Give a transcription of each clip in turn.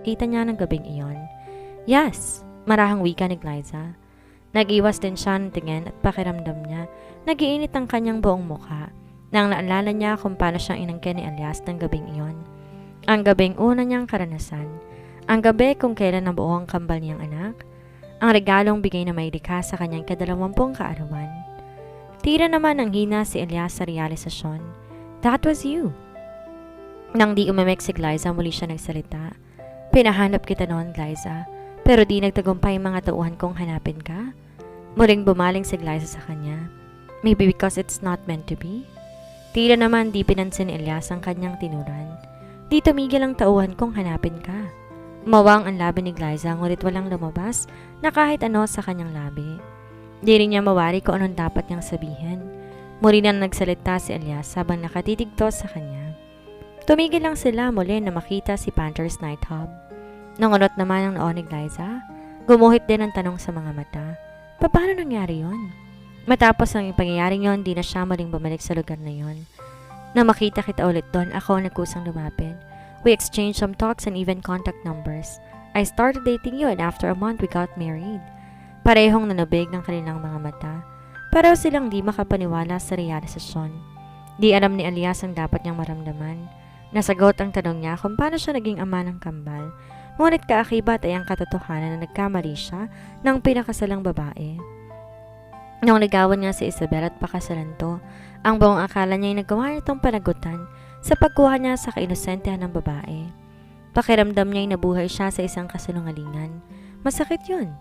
nakita niya ng gabing iyon. Yes, marahang wika ni Glyza. Nag-iwas din siya ng tingin at pakiramdam niya, nag-iinit ang kanyang buong mukha nang naalala niya kung paano siyang inangkin ni Elias ng gabing iyon. Ang gabing una niyang karanasan, ang gabi kung kailan nabuo ang kambal niyang anak, ang regalong bigay na maidikha sa kanyang ika-20 kaarawan. Tira naman ang hina si Elias sa realisasyon. That was you. Nang di umimik si Glyza, muli siya nagsalita. Pinahanap kita noon, Glyza, pero di nagtagumpay ang mga tauhan kong hanapin ka. Muling bumaling si Glyza sa kanya. Maybe because it's not meant to be? Tira naman di pinansin ni Elias ang kanyang tinuran. Di tumigil ang tauhan kong hanapin ka. Mawang ang labi ni Glyza ngunit walang lumabas na kahit ano sa kanyang labi. Di rin niya mawari kung anong dapat niyang sabihin. Muli na nagsalita si Elias habang nakatitigto sa kanya. Tumigil lang sila muli na makita si Panther's Nighthawk. Nangunot naman ang noo ni Glyza. Gumuhit din ang tanong sa mga mata. Paano nangyari yon? Matapos ang pangyayaring yon, di na siya muling bumalik sa lugar na yon. Na makita kita ulit doon, ako nagkusang lumapit. We exchanged some talks and even contact numbers. I started dating you and after a month we got married. Parehong nanabig ng kanilang mga mata. Pareho silang di makapaniwala sa realisasyon. Di alam ni Elias ang dapat niyang maramdaman. Nasagot ang tanong niya kung paano siya naging ama ng kambal. Ngunit kaakibat ay ang katotohanan na nagkamali siya ng pinakasalang babae. Nung ligawan niya si Isabel at pakasalan to, ang buong akala niya ay nagawa nitong panagutan sa pagkuha niya sa kainosentahan ng babae. Pakiramdam niya ay nabuhay siya sa isang kasinungalingan. Masakit yun.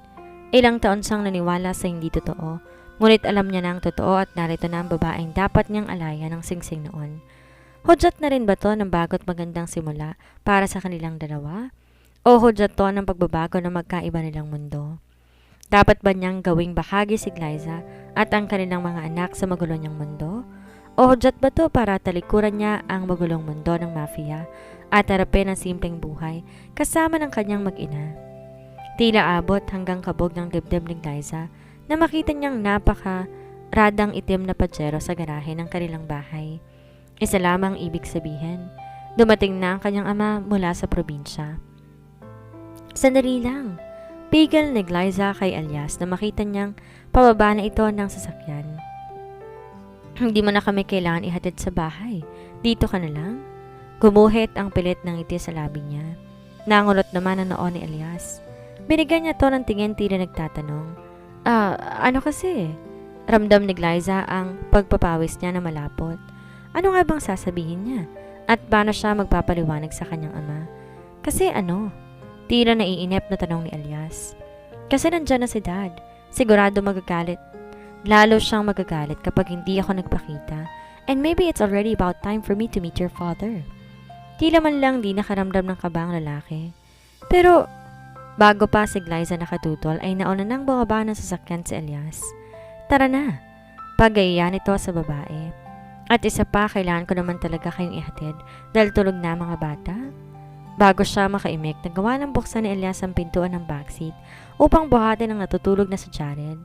Ilang taon siyang naniwala sa hindi totoo, ngunit alam niya na ang totoo at narito na ang babaeng dapat niyang alaya ng singsing noon. Hudyat na rin ba to ng bago't magandang simula para sa kanilang dalawa? O hudyat to ng pagbabago ng magkaiba nilang mundo? Dapat ba niyang gawing bahagi si Glyza at ang kanilang mga anak sa magulo niyang mundo? O hudyat ba to para talikuran niya ang magulong mundo ng mafia at harapin ang simpleng buhay kasama ng kanyang mag-ina? Tila abot hanggang kabog ng dibdib ni Glyza na makita niyang napaka-radang itim na pajero sa garahe ng kanilang bahay. Isa lamang ibig sabihin, dumating na ang kanyang ama mula sa probinsya. Sandali lang. Pigil ni Glyza kay Elias na makita niyang pababa na ito ng sasakyan. Hindi mo na kami kailangan ihatid sa bahay. Dito ka na lang. Gumuhit ang pilit ng ngiti sa labi niya. Nangulot naman ang noo ni Elias. Binigyan niya to ng tingin tila nagtatanong. Ano kasi? Ramdam ni Glyza ang pagpapawis niya na malapot. Ano nga bang sasabihin niya? At paano siya magpapaliwanag sa kanyang ama? Kasi ano? Tila naiinip na tanong ni Elias. Kasi nandyan na si Dad. Sigurado magagalit. Lalo siyang magagalit kapag hindi ako nagpakita. And maybe it's already about time for me to meet your father. Tila man lang di nakaramdam ng kaba ang lalaki. Pero bago pa si Glyza nakatutol ay nauna nang bumaba ng sasakyan si Elias. Tara na. Pagayaan ito sa babae. At isa pa, kailangan ko naman talaga kayong ihatid dahil tulog na mga bata. Bago siya makaimik, nagawa ng buksan ni Elias ang pintuan ng backseat upang buhatin ang natutulog na si Jared.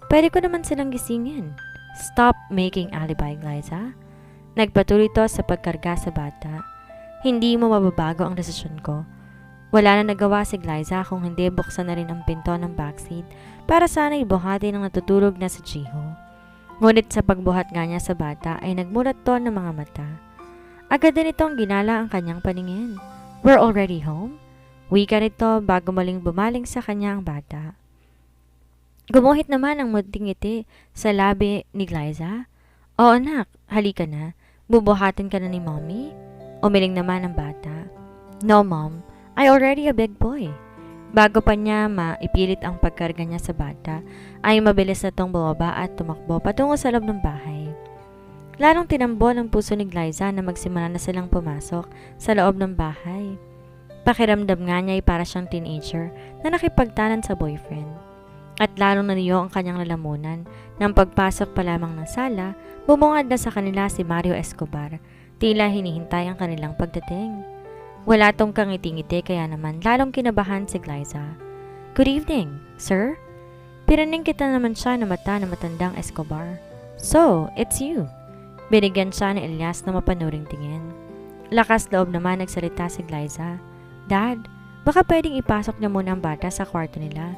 Pwede ko naman silang gisingin. Stop making alibi, Glyza. Nagpatuloy to sa pagkarga sa bata. Hindi mo mababago ang desisyon ko. Wala na nagawa si Glyza kung hindi buksan na rin ang pinto ng backseat para sana ibuhatin ang natutulog na si Jiho. Ngunit sa pagbuhat nga niya sa bata ay nagmulat to ng mga mata. Agad din itong ginala ang kanyang paningin. We're already home? Wika nito bago maling bumaling sa kanya ang bata. Gumuhit naman ang munting ngiti sa labi ni Glyza. Oo anak, halika na. Bubuhatin ka na ni mommy? Umiling naman ang bata. No mom, I already a big boy. Bago pa niya maipilit ang pagkarga niya sa bata, ay mabilis na tong bumaba at tumakbo patungo sa loob ng bahay. Lalong tinambol ang puso ni Glyza na magsimula na silang pumasok sa loob ng bahay. Pakiramdam nga niya ay para siyang teenager na nakipagtanan sa boyfriend. At lalong naniyo ang kanyang lalamunan nang pagpasok pa lamang ng sala, bumungad na sa kanila si Mario Escobar, tila hinihintay ang kanilang pagdating. Wala tong kangiti-ngiti kaya naman lalong kinabahan si Glyza. Good evening, sir? Piraning kita naman siya na mata na matandang Escobar. So, it's you. Binigyan siya ni Elias na mapanuring tingin. Lakas loob naman nagsalita si Glyza. Dad, Baka pwedeng ipasok niya muna ang bata sa kwarto nila.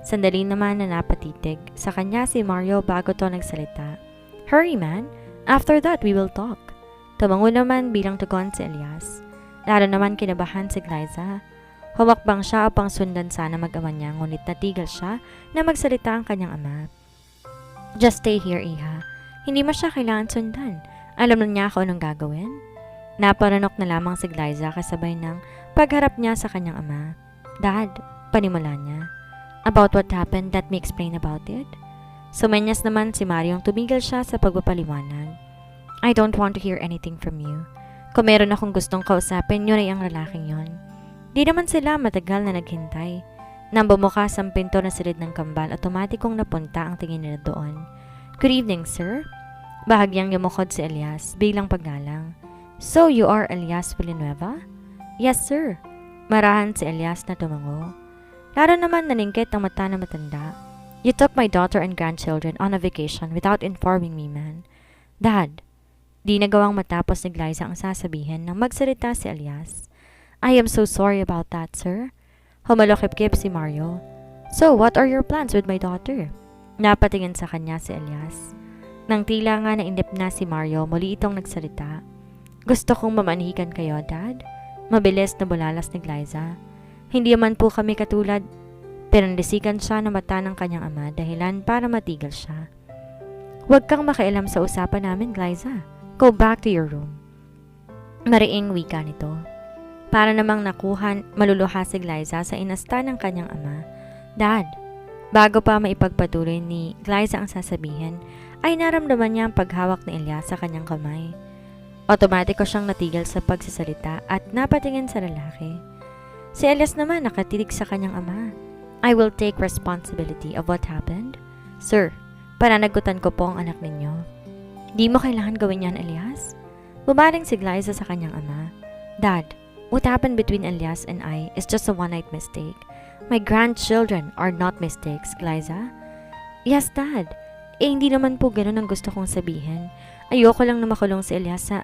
Sandali naman na napatitig sa kanya si Mario bago to nagsalita. Hurry man, after that we will talk. Tumango naman bilang tugon si Elias. Lalo naman kinabahan si Glyza. Humakbang siya upang sundan sana mag-ama niya, ngunit natigil siya na magsalita ang kanyang ama. Just stay here, Iha. Hindi mo siya kailangan sundan. Alam na niya kung anong gagawin. Naparanok na lamang si Glyza kasabay ng pagharap niya sa kanyang ama. Dad, panimula niya. About what happened, let me explain about it. Sumenyas naman si Mariong tumigil siya sa pagpapaliwanag. I don't want to hear anything from you. Kung meron akong gustong kausapin, yun ay ang lalaking yon. Di naman sila matagal na naghintay. Nang bumukas ang pinto na silid ng kambal, otomatikong napunta ang tingin nila doon. Good evening, sir. Bahagyang yumukod si Elias, biglang paggalang. So, you are Elias Villanueva? Yes, sir. Marahan si Elias na tumango. Laro naman naningkit ang mata na matanda. You took my daughter and grandchildren on a vacation without informing me, man. Dad, di nagawang matapos ni Glyza ang sasabihin nang magsalita si Elias. I am so sorry about that, sir. Humalokip-kip si Mario. So, what are your plans with my daughter? Napatingin sa kanya si Elias. Nang tila nga nainip na si Mario, muli itong nagsalita. Gusto kong mamanhikan kayo, Dad. Mabilis na bulalas ni Glyza. Hindi man po kami katulad, pero nalisikan siya na mata ng kanyang ama dahilan para matigil siya. Huwag kang makialam sa usapan namin, Glyza. Go back to your room. Mariing wika nito. Para namang maluluha si Glyza sa inasta ng kanyang ama. Dad, bago pa maipagpatuloy ni Glyza ang sasabihin, ay naramdaman niya ang paghawak ni Elias sa kanyang kamay. Otomatiko siyang natigil sa pagsasalita at napatingin sa lalaki. Si Elias naman nakatitig sa kanyang ama. I will take responsibility of what happened. Sir, pananagutan ko po ang anak ninyo. Di mo kailangan gawin yan, Elias. Bumaling si Glyza sa kanyang ama. Dad, what happened between Elias and I is just a one-night mistake. My grandchildren are not mistakes, Glyza. Yes, Dad. Hindi naman po ganun ang gusto kong sabihin. Ayoko lang na makulong si Elias sa...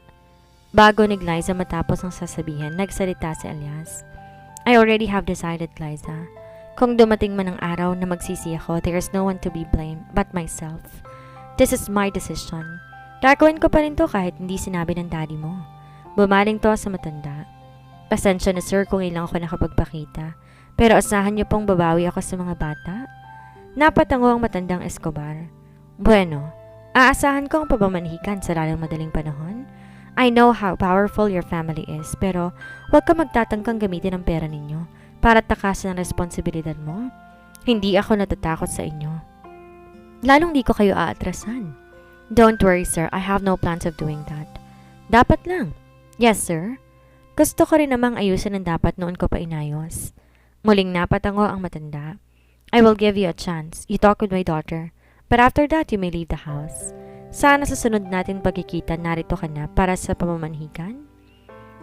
Bago ni Glyza matapos ang sasabihin, nagsalita si Elias. I already have decided, Glyza. Kung dumating man ang araw na magsisi ako, there is no one to be blamed but myself. This is my decision. Gagawin ko pa rin to kahit hindi sinabi ng daddy mo. Bumaling to sa matanda. Pasensya na sir kung ilang ako nakapagpakita, pero asahan niyo pong babawi ako sa mga bata. Napatango ang matandang Escobar. Bueno, aasahan ko ang pabamanhikan sa lalang madaling panahon. I know how powerful your family is, pero huwag ka magtatangkang gamitin ang pera ninyo para takasan ang responsibilidad mo. Hindi ako natatakot sa inyo. Lalong di ko kayo aatrasan. Don't worry, sir. I have no plans of doing that. Dapat lang. Yes, sir. Gusto ko rin namang ayusin ang dapat noon ko pa inayos. Muling napatango ang matanda. I will give you a chance. You talk with my daughter. But after that, you may leave the house. Sana sa sunod natin pagkikita, narito ka na para sa pamamanhikan?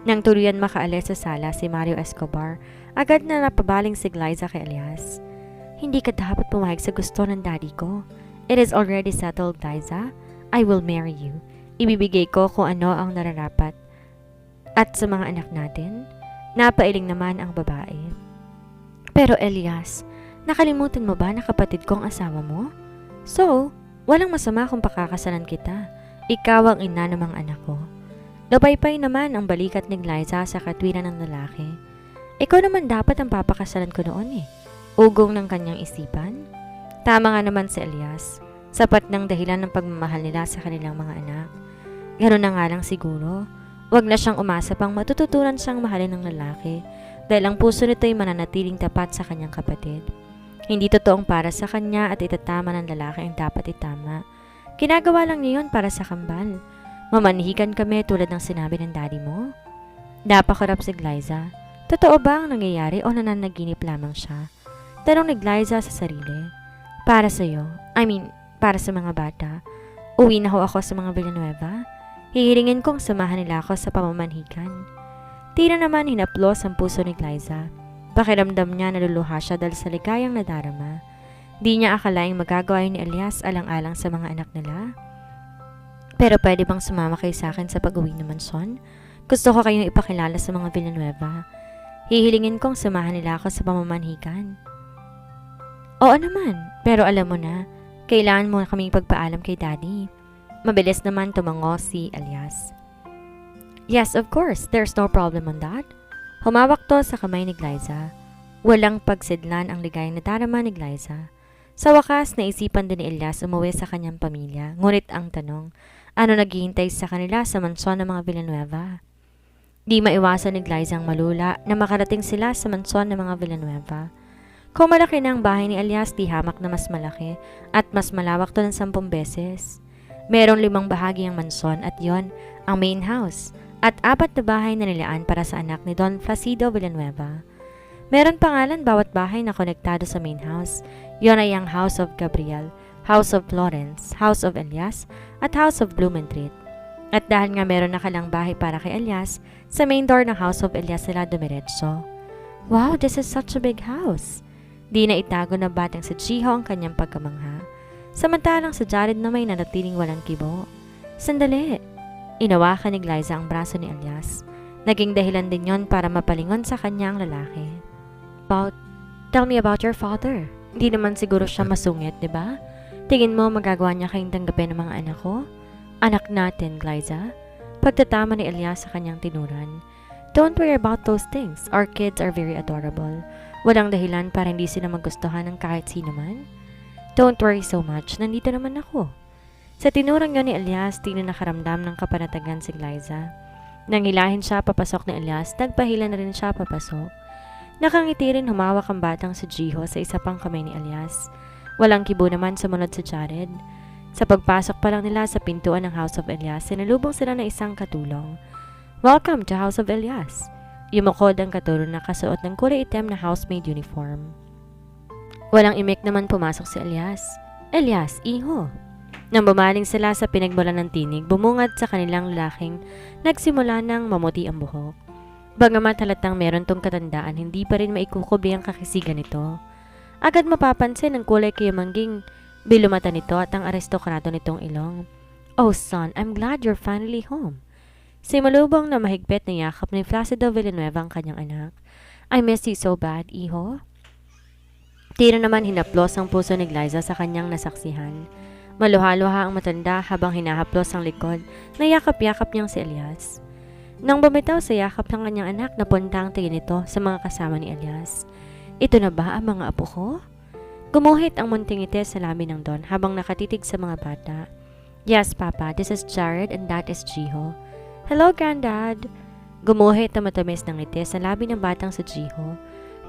Nang tuluyan makaalis sa sala si Mario Escobar, agad na napabaling si Glyza kay Elias. Hindi ka dapat pumayag sa gusto ng daddy ko. It is already settled, Glyza. I will marry you. Ibibigay ko kung ano ang nararapat. At sa mga anak natin, napailing naman ang babae. Pero Elias, nakalimutan mo ba na kapatid ko ang asawa mo? So, walang masama kung pakakasalan kita. Ikaw ang ina ng mga anak ko. Napaypay naman ang balikat ni Glyza sa katwiran ng lalaki. Ikaw naman dapat ang papakasalan ko noon eh. Ugong ng kanyang isipan. Tama nga naman si Elias. Sapat ng dahilan ng pagmamahal nila sa kanilang mga anak. Ganoon na nga lang siguro. Huwag na siyang umasa pang matututunan siyang mahalin ng lalaki dahil ang puso nito'y mananatiling tapat sa kanyang kapatid. Hindi totoong para sa kanya at itatama ng lalaki ang dapat itama. Ginagawa lang niya yun para sa kambal. Mamanhikan kami tulad ng sinabi ng daddy mo? Napakarap si Glyza. Totoo ba ang nangyayari o nananaginip lamang siya? Tanong ni Glyza sa sarili. Para sa'yo, para sa mga bata. Uwi na ho ako sa mga Villanueva. Hihilingin kong samahan nila ako sa pamamanhikan. Tila naman hinaplos ang puso ni Glyza. Pakiramdam niya naluluha siya dahil sa ligayang nadarama. Di niya akalaing magagawa ni Elias alang-alang sa mga anak nila. Pero pwede bang sumama kayo sa akin sa pag-uwi ng mansyon? Gusto ko kayong ipakilala sa mga Villanueva. Hihilingin kong samahan nila ako sa pamamanhikan. Oo naman, pero alam mo na, kailangan mo kaming pagpaalam kay Daddy. Mabilis naman tumango si Elias. Yes, of course, there's no problem on that. Humawak to sa kamay ni Glyza. Walang pagsidlan ang ligay na darama ni Glyza. Sa wakas, naisipan din ni Elias umuwi sa kanyang pamilya. Ngunit ang tanong, ano naghihintay sa kanila sa mansyon ng mga Villanueva? Di maiwasan ni Glyza ang malula na makarating sila sa mansyon ng mga Villanueva. Kung malaki na ang bahay ni Elias, di hamak na mas malaki at mas malawak to ng 10 beses. Merong 5 bahagi ang mansyon at yon ang main house at 4 na bahay na nilaan para sa anak ni Don Placido Villanueva. Meron pangalan bawat bahay na konektado sa main house. Yon ay ang House of Gabriel, House of Florence, House of Elias, at House of Blumentritt. At dahil nga meron nakalang bahay para kay Elias, sa main door ng House of Elias sila dumiretso. Wow, this is such a big house! Di na itago na batang sa Jiho ang kanyang pagkamangha. Samantalang sa Jared na may nanatiling walang kibo. Sandali! Inawakan ni Glyza ang braso ni Elias. Naging dahilan din yon para mapalingon sa kanya ang lalaki. Tell me about your father. Hindi naman siguro siya masungit, di ba? Tingin mo magagawa niya kayong tanggapin ng mga anak ko? Anak natin, Glyza. Pagtatama ni Elias sa kanyang tinuran. Don't worry about those things. Our kids are very adorable. Walang dahilan para hindi sila magustuhan ng kahit sino man. Don't worry so much. Nandito naman ako. Sa tinurang yun ni Elias, di na nakaramdam ng kapanatagan si Glyza. Nang hilahin siya papasok ni Elias, nagpahila na rin siya papasok. Nakangiti rin humawak ang batang si Jiho sa isa pang kamay ni Elias. Walang kibo naman sumunod sa Jared. Sa pagpasok pa lang nila sa pintuan ng House of Elias, sinalubong sila ng isang katulong. Welcome to House of Elias. Yumukod ang katulong na kasuot ng kulay itim na housemaid uniform. Walang imik naman pumasok si Elias. Elias, iho. Nang bumaling sila sa pinagmulan ng tinig, bumungad sa kanilang lalaking nagsimula ng mamuti ang buhok. Bagamat halatang meron tong katandaan, hindi pa rin maikukubli ang kakisigan nito. Agad mapapansin ang kulay kayamangging bilumata nito at ang aristokrato nitong ilong. Oh son, I'm glad you're finally home. Simalubong na mahigpit na yakap ni Placido Villanueva ang kanyang anak. I miss you so bad, iho. Tira naman hinaplos ang puso ni Glyza sa kanyang nasaksihan. Maluha-luha ang matanda habang hinahaplos ang likod na yakap-yakap niyang si Elias. Nang bumitaw sa yakap ng kanyang anak, napunta ang tingin nito sa mga kasama ni Elias. Ito na ba ang mga apo ko? Gumuhit ang munting ngiti sa labi ng Don habang nakatitig sa mga bata. Yes, Papa, this is Jared and that is Jiho. Hello, Granddad! Gumuhit na matamis ng ngiti sa labi ng batang sa Jiho.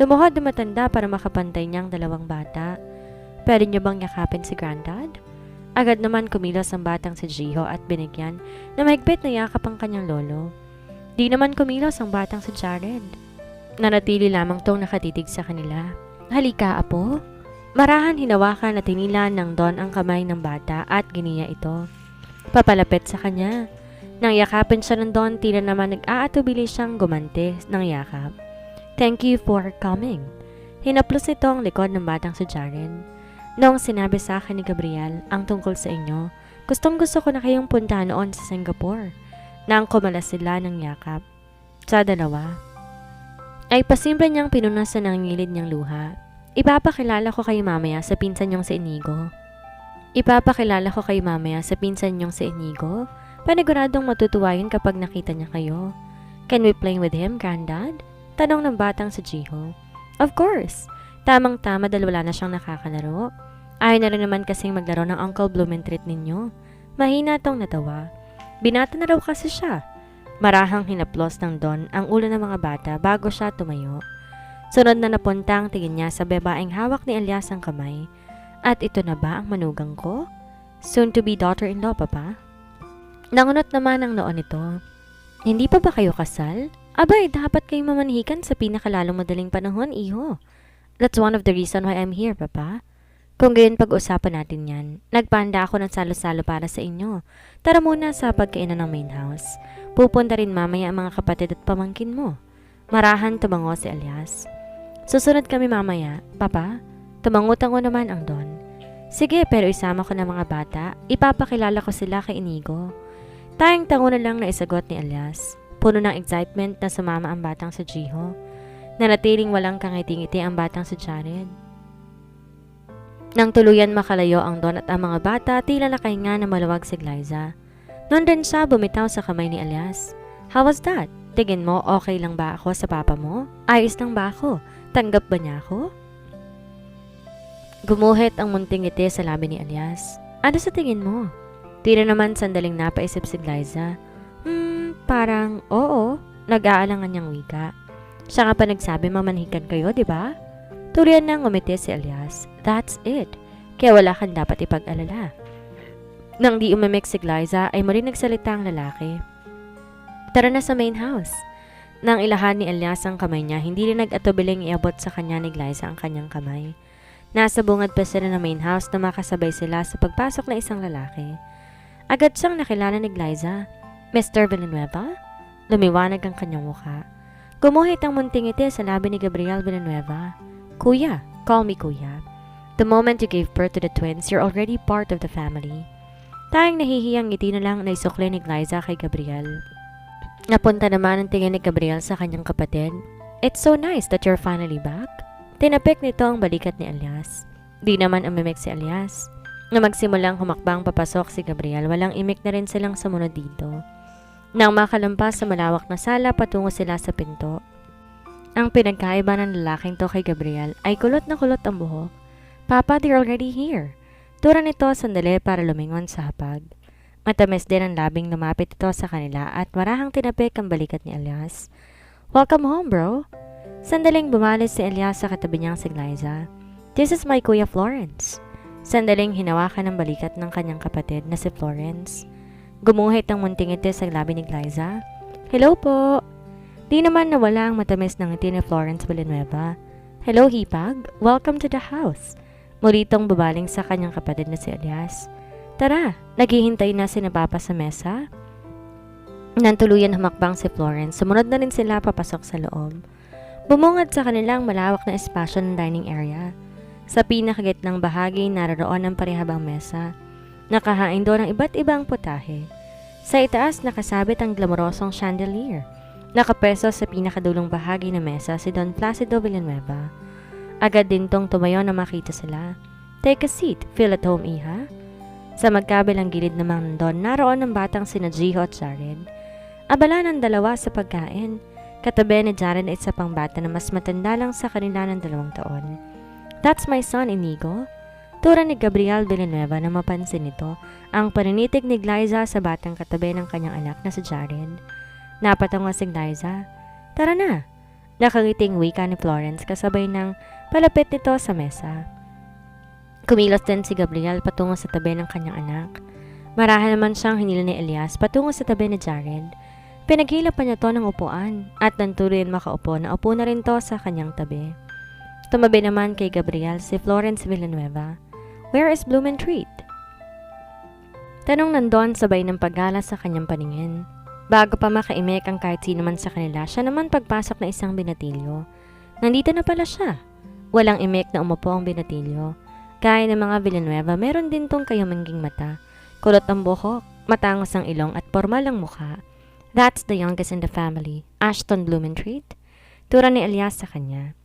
Lumuhod na matanda para makapantay niyang 2 bata. Pwede niyo bang yakapin si Granddad? Agad naman kumilos ang batang si Jiho at binigyan na mahigpit na yakap ang kanyang lolo. Di naman kumilos ang batang si Jared. Nanatili lamang tong nakatitig sa kanila. Halika, apo. Marahan hinawakan at tinila ng Don ang kamay ng bata at giniya ito. Papalapit sa kanya. Nang yakapin siya ng Don, tila naman nag-aatubili siyang gumante ng yakap. Thank you for coming. Hinaplos ito ang likod ng batang si Jared. Noong sinabi sa akin ni Gabriel ang tungkol sa inyo, gustong-gusto ko na kayong punta noon sa Singapore. Nang kumalas sila ng yakap. Sa dalawa, ay pasimple niyang pinunasan ang ngilid niyang luha. Ipapakilala ko kayo mamaya sa pinsan niyong si Inigo. Paniguradong matutuwa yun kapag nakita niya kayo. Can we play with him, Granddad? Tanong ng batang si Jiho. Of course. Tamang-tama dahil wala na siyang nakakalaro. Ayaw na rin naman kasing maglaro ng Uncle Blumentritt ninyo. Mahina tong natawa. Binata na raw kasi siya. Marahang hinaplos ng Don ang ulo ng mga bata bago siya tumayo. Sunod na napunta ang tingin niya sa babaeng hawak ni Elias ang kamay. At ito na ba ang manugang ko? Soon to be daughter-in-law, Papa? Nangunot naman ang noon nito. Hindi pa ba kayo kasal? Abay, dapat kayong mamanhikan sa pinakalalong madaling panahon, iho. That's one of the reason why I'm here, Papa. Kung gayon pag-usapan natin yan, nagpahanda ako ng salo-salo para sa inyo. Tara muna sa pagkainan ng main house. Pupunta rin mamaya ang mga kapatid at pamangkin mo. Marahan tumango si Elias. Susunod kami mamaya, Papa. Tumango-tango naman ang Don. Sige, pero isama ko ng mga bata. Ipapakilala ko sila kay Inigo. Tayang tango na lang na isagot ni Elias. Puno ng excitement na sumama ang batang sa Jiho. Nanatiling walang kangiti-ngiti ang batang si Jared. Nang tuluyan makalayo ang Don at ang mga bata, tila nakahinga na maluwag si Glyza. Noon din siya bumitaw sa kamay ni Elias. How was that? Tingin mo okay lang ba ako sa papa mo? Ayos lang ba ako? Tanggap ba niya ako? Gumuhit ang munting ngiti sa labi ni Elias. Ano sa tingin mo? Tila naman sandaling napaisip si Glyza. Parang oo. Nag-aalangan niyang wika. Siya nga pa nagsabi mamanhikan kayo, di ba? Tuluyan nang ngumiti si Elias. That's it. Kaya wala kang dapat ipag-alala. Nang di umimik si Glyza ay muli nagsalita ang lalaki. Tara na sa main house. Nang ilahan ni Elias ang kamay niya, hindi rin nag-atubiling iabot sa kanya ni Glyza ang kanyang kamay. Nasa bungad pa sila ng main house na makasabay sila sa pagpasok ng isang lalaki. Agad siyang nakilala ni Glyza. Mr. Villanueva? Lumiwanag ang kanyang mukha. Gumuhit ang munting ngiti sa labi ni Gabriel Villanueva. Kuya, call me kuya. The moment you gave birth to the twins, you're already part of the family. Tayong nahihiyang ngiti na lang na isukli ni Glyza kay Gabriel. Napunta naman ang tingin ni Gabriel sa kanyang kapatid. It's so nice that you're finally back. Tinapik nito ang balikat ni Elias. Di naman umimik si Elias. Na magsimulang humakbang papasok si Gabriel, walang imik na rin silang sumunod dito. Nang makalampas sa malawak na sala, patungo sila sa pinto. Ang pinagkaiba ng lalaking to kay Gabriel ay kulot na kulot ang buhok. Papa, they're already here. Tura nito sandali para lumingon sa hapag. Matamis din ang labing lumapit ito sa kanila at marahang tinapik ang balikat ni Elias. Welcome home, bro. Sandaling bumalis si Elias sa katabi niyang si Glyza. This is my Kuya Florence. Sandaling hinawakan ang balikat ng kanyang kapatid na si Florence. Gumuhit ang munting ngiti sa labi ni Glyza. Hello po. Di naman nawala ang matamis ng ngiti ni Florence Villanueva. Hello, Hipag. Welcome to the house. Muli itong babaling sa kanyang kapatid na si Elias. Tara, naghihintay na si Papa sa mesa. Nang tuluyan humakbang si Florence, sumunod na rin sila papasok sa loob. Bumungad sa kanilang malawak na espasyo ng dining area. Sa pinakagitnang bahagi, naroon ang parihabang mesa. Nakahain doon ang iba't ibang putahe. Sa itaas, nakasabit ang glamorosong chandelier. Nakapeso sa pinakadulong bahagi ng mesa si Don Placido Villanueva. Agad din tong tumayo na makita sila. Take a seat, feel at home, iha. Sa magkabilang gilid naman nandun, naroon ang batang sina Gio at Jared. Abala ng dalawa sa pagkain. Katabi ni Jared ay isa pang bata na mas matanda lang sa kanila ng 2 taon. That's my son, Inigo. Tura ni Gabriel Villanueva na mapansin nito ang paninitig ni Glyza sa batang katabi ng kanyang anak na si Jared. Napatango si Glyza. Tara na. Nakangiting wika ni Florence kasabay ng palapit nito sa mesa. Kumilos din si Gabriel patungo sa tabi ng kanyang anak. Marahil naman siyang hinila ni Elias patungo sa tabi ni Jared. Pinaghila pa niya to ng upuan at nang tuluyan makaupo na upo na rin to sa kanyang tabi. Tumabi naman kay Gabriel si Florence Villanueva. Where is Blumentritt? Tanong nandon sabay ng paggala sa kanyang paningin. Bago pa makaimik ang kahit sino man sa kanila, siya naman pagpasok na isang binatilyo. Nandito na pala siya. Walang imik na umupo ang binatilyo. Gaya ng mga Villanueva, meron din tong kayamanging mata. Kulot ang buhok, matangos ang ilong at formal ang mukha. That's the youngest in the family, Ashton Blumentritt. Tura ni Elias sa kanya.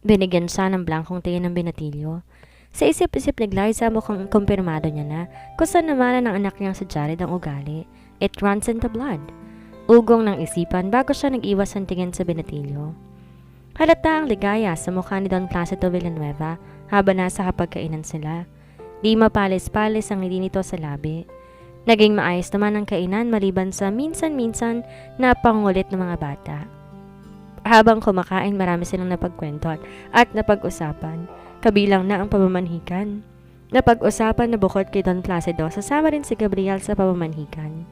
Binigyan siya ng blankong tingin ng binatilyo. Sa isip-isip ni Glyza mukhang kumpirmado niya na kung saan naman ng anak niyang si Jared ang ugali. It runs in the blood. Ugong ng isipan bago siya nag-iwas ang tingin sa binatilyo. Halata ang ligaya sa mukha ni Don Placido Villanueva habang nasa hapagkainan sila. Di mapalis-palis ang ngiti nito sa labi. Naging maayos naman ang kainan maliban sa minsan-minsan na pangulit ng mga bata. Habang kumakain, marami silang napagkwentuhan at napag-usapan. Kabilang na ang pamamanhikan. Napag-usapan na bukod kay Don Placido, sasama rin si Gabriel sa pamamanhikan.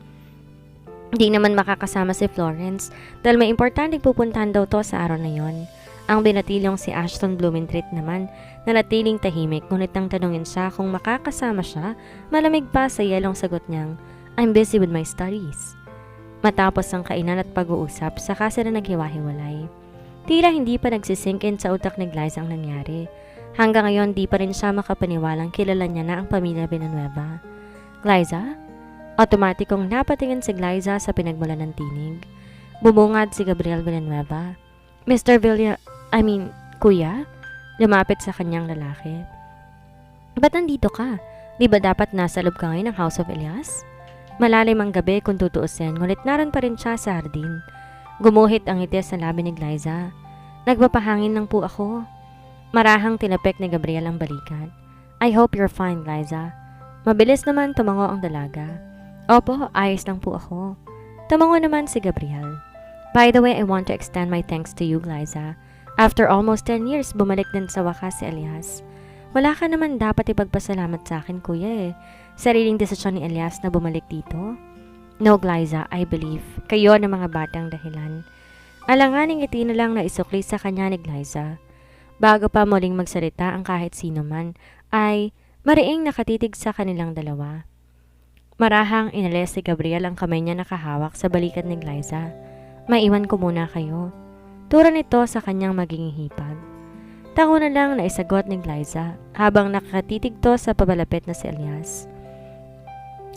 Di naman makakasama si Florence dahil may importanteng pupuntahan daw to sa araw na yon. Ang binatilyong si Ashton Blumentritt naman nanatiling tahimik ngunit nang tanungin siya kung makakasama siya, malamig pa sa yelong sagot niyang, I'm busy with my studies. Matapos ang kainan at pag-uusap, saka sila naghiwa-hiwalay. Tila hindi pa nagsisinkin sa utak ni Glyza ang nangyari. Hanggang ngayon di pa rin siya makapaniwalang kilala niya na ang pamilya Villanueva. Glyza? Otomatikong napatingin si Glyza sa pinagmulan ng tinig. Bumungad si Gabriel Villanueva. Mr. Kuya? Lumapit sa kanyang lalaki. Ba't nandito ka? Di ba dapat nasa loob ka ngayon ng House of Elias? Malalim ang gabi kung tutuusin, ngulit naroon pa rin siya sa hardin. Gumuhit ang ngiti sa labi ni Glyza. Nagpapahangin lang po ako. Marahang tinapik ni Gabriel ang balikat. I hope you're fine, Glyza. Mabilis naman tumango ang dalaga. Opo, ayos lang po ako. Tumango naman si Gabriel. By the way, I want to extend my thanks to you, Glyza. After almost 10 years, bumalik din sa wakas si Elias. Wala ka naman dapat ipagpasalamat sa akin, kuya eh. Sariling desisyon ni Elias na bumalik dito. No, Glyza, I believe. Kayo ng mga batang dahilan. Alanganing ngiti na lang na isukli sa kanya ni Glyza. Bago pa muling magsalita ang kahit sino man, ay mariing nakatitig sa kanilang dalawa. Marahang inalis si Gabriel ang kamay niya nakahawak sa balikat ni Glyza. Maiwan ko muna kayo. Tura nito sa kanyang maging hipag. Tango na lang na isagot ni Glyza habang nakatitig to sa pabalapit na si Elias.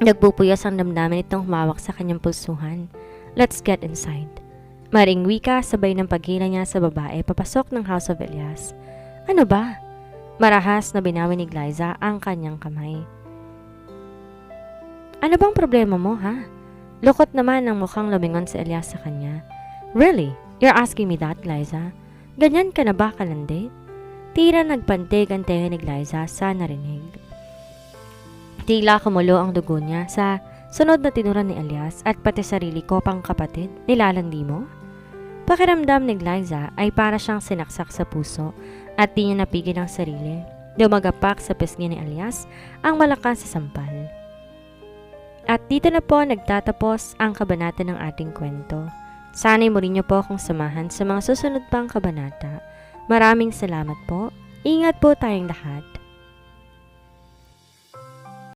Nagpupuyos ang damdamin itong humawak sa kanyang pulsuhan. Let's get inside. Maring wika sabay ng paghila niya sa babae papasok ng House of Elias. Ano ba? Marahas na binawi ni Glyza ang kanyang kamay. Ano bang problema mo, ha? Lukot naman ang mukhang lumingon si Elias sa kanya. Really? You're asking me that, Glyza? Ganyan ka na ba kalandi? Tira nagpantig ang tenga ni Glyza sa narinig. Tila kumulo ang dugo niya sa sunod na tinuran ni Elias at pati sarili ko pang kapatid, nilalandi mo? Pakiramdam ni Glyza ay para siyang sinaksak sa puso at di niya napigil ang sarili. Dumagapak sa pisngi ni Elias ang malakas sa sampal. At dito na po nagtatapos ang kabanata ng ating kwento. Sana'y muli niyo po akong samahan sa mga susunod pang kabanata. Maraming salamat po. Ingat po tayong lahat.